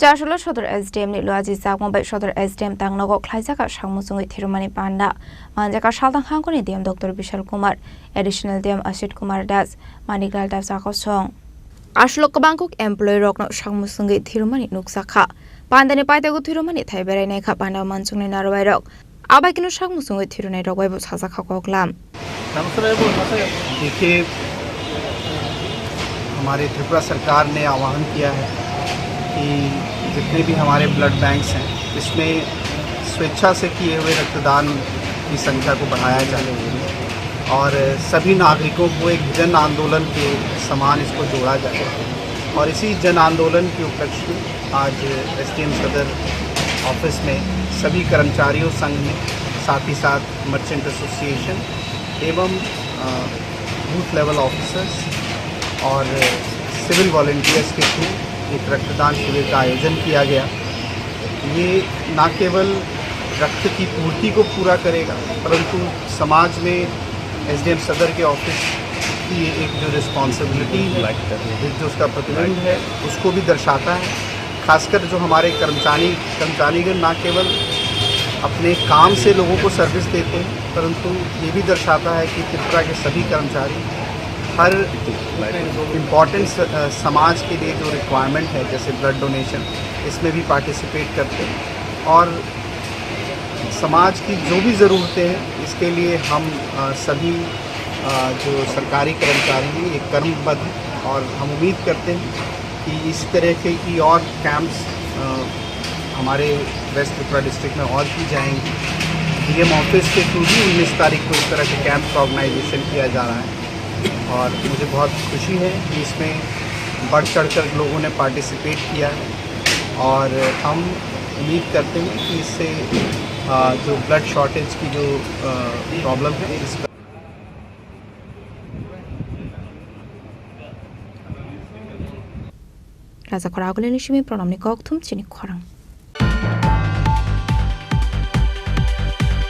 Chashula Shodor SDM ni Luaji Zakmobay Shodor SDM Tangnogo Klaizaka Shangmusung Thirumani Panda Manjaka Shaldang Hangoni DM Dr. Vishal Kumar Additional DM Ashit Kumar Das Manigal Das Akosong Ashlok Bangkok Employee Rockno Shangmusung Thirumani Nuksaka Pandani Paitago Thirumani Thaiberai Neka Panda Mansung Narway Rock Abakino Shangmusung Thirunai Rock Web Sasaka Koklam देखिए हमारे त्रिपुरा सरकार ने आह्वान किया है कि जितने भी हमारे ब्लड बैंक्स हैं इसमें स्वेच्छा से किए हुए रक्तदान की संख्या को बढ़ाया जाए और सभी नागरिकों को एक जन आंदोलन के समान इसको जोड़ा जाए और इसी जन आंदोलन के उपलक्ष्य में आज एसडीएम सदर ऑफिस में सभी कर्मचारियों संघ ने साथ ही साथ मर्चेंट एसोसिएशन एवं बूथ लेवल ऑफिसर्स और सिविल वॉलंटियर्स के थ्रू एक रक्तदान शिविर का आयोजन किया गया। ये न केवल रक्त की पूर्ति को पूरा करेगा परंतु समाज में एसडीएम सदर के ऑफिस की एक जो रिस्पॉन्सिबिलिटी है जो उसका प्रतिबंध है उसको भी दर्शाता है। खासकर जो हमारे कर्मचारीगण न केवल अपने काम से लोगों को सर्विस देते हैं परंतु ये भी दर्शाता है कि त्रिपुरा के सभी कर्मचारी हर इम्पॉर्टेंट समाज के लिए जो रिक्वायरमेंट है जैसे ब्लड डोनेशन इसमें भी पार्टिसिपेट करते हैं और समाज की जो भी ज़रूरतें हैं इसके लिए हम सभी जो सरकारी कर्मचारी हैं ये कर्मबद्ध हैं और हम उम्मीद करते हैं कि इस तरह के की और कैंप्स हमारे वेस्ट त्रिपुरा डिस्ट्रिक्ट में और की जाएंगी। डीएम ऑफिस के थ्रू भी 19 तारीख को इस तरह के कैंप का ऑर्गेनाइजेशन किया जा रहा है और मुझे बहुत खुशी है कि इसमें बढ़ चढ़कर लोगों ने पार्टिसिपेट किया है और हम उम्मीद करते हैं कि इससे जो ब्लड शॉर्टेज की जो प्रॉब्लम है इसका Raza Koragulin Shimi Pronomnikok Tum Chinik Korang.